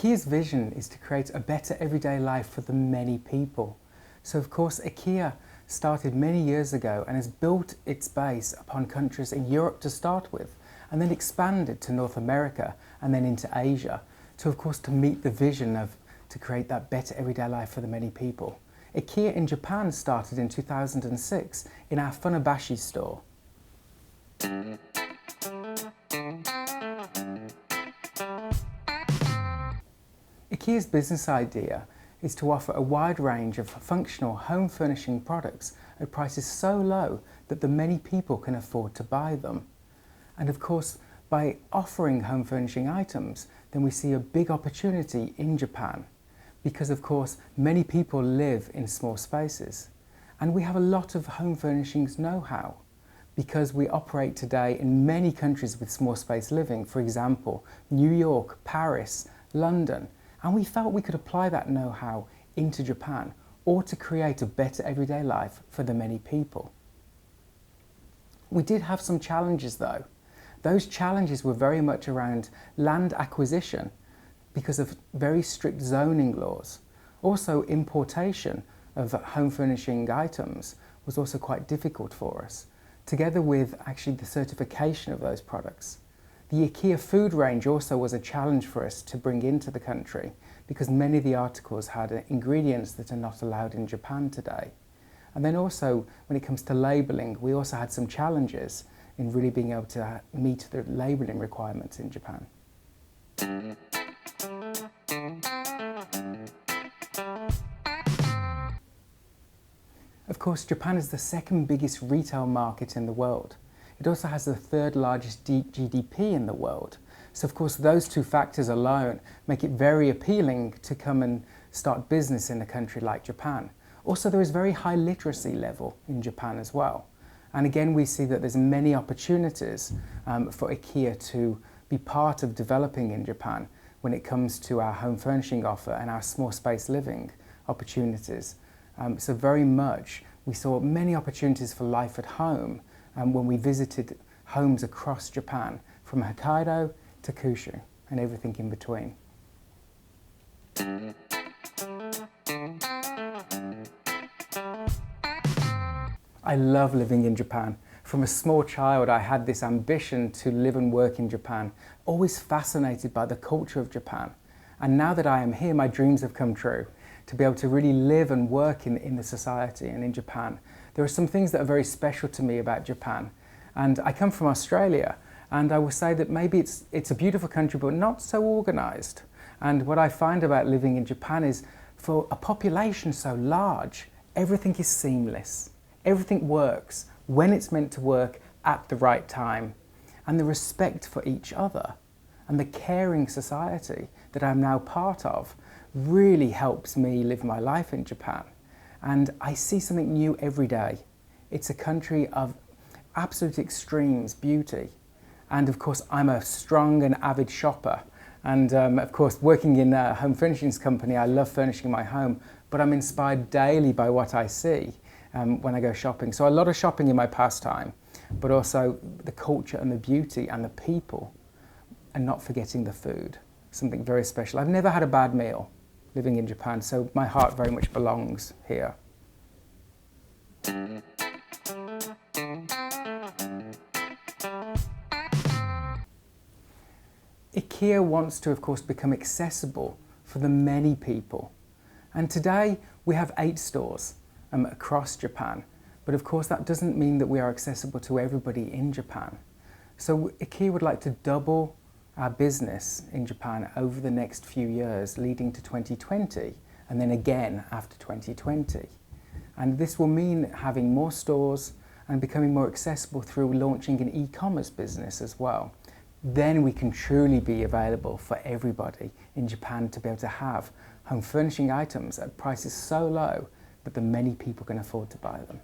Ikea's vision is to create a better everyday life for the many people. So of course Ikea started many years ago and has built its base upon countries in Europe to start with, and then expanded to North America and then into Asia to meet the vision to create that better everyday life for the many people. Ikea in Japan started in 2006 in our Funabashi store. Ikea's business idea is to offer a wide range of functional home furnishing products at prices so low that the many people can afford to buy them. And of course, by offering home furnishing items, then we see a big opportunity in Japan, because of course many people live in small spaces, and we have a lot of home furnishings know-how because we operate today in many countries with small space living, for example New York, Paris, London, and we felt we could apply that know-how into Japan or to create a better everyday life for the many people. We did have some challenges though. Those challenges were very much around land acquisition because of very strict zoning laws. Also, importation of home furnishing items was also quite difficult for us, together with actually the certification of those products. The Ikea food range also was a challenge for us to bring into the country because many of the articles had ingredients that are not allowed in Japan today. And then also, when it comes to labelling, we also had some challenges in really being able to meet the labelling requirements in Japan. Of course, Japan is the second biggest retail market in the world. It also has the third largest GDP in the world. So of course, those two factors alone make it very appealing to come and start business in a country like Japan. Also, there is very high literacy level in Japan as well. And again, we see that there's many opportunities for Ikea to be part of developing in Japan when it comes to our home furnishing offer and our small space living opportunities. So very much, we saw many opportunities for life at home when we visited homes across Japan, from Hokkaido to Kyushu and everything in between. I love living in Japan. From a small child, I had this ambition to live and work in Japan, always fascinated by the culture of Japan. And now that I am here, my dreams have come true, to be able to really live and work in the society and in Japan. There are some things that are very special to me about Japan. And I come from Australia, and I will say that maybe it's a beautiful country, but not so organised. And what I find about living in Japan is, for a population so large, everything is seamless. Everything works when it's meant to work at the right time. And the respect for each other and the caring society that I'm now part of really helps me live my life in Japan. And I see something new every day. It's a country of absolute extremes, beauty. And of course, I'm a strong and avid shopper. And of course, working in a home furnishings company, I love furnishing my home, but I'm inspired daily by what I see when I go shopping. So a lot of shopping in my pastime, but also the culture and the beauty and the people, and not forgetting the food, something very special. I've never had a bad meal living in Japan, so my heart very much belongs here. Ikea wants to, of course, become accessible for the many people. And today we have 8 stores across Japan. But of course, that doesn't mean that we are accessible to everybody in Japan. So Ikea would like to double our business in Japan over the next few years, leading to 2020, and then again after 2020. And this will mean having more stores and becoming more accessible through launching an e-commerce business as well. Then we can truly be available for everybody in Japan to be able to have home furnishing items at prices so low that the many people can afford to buy them.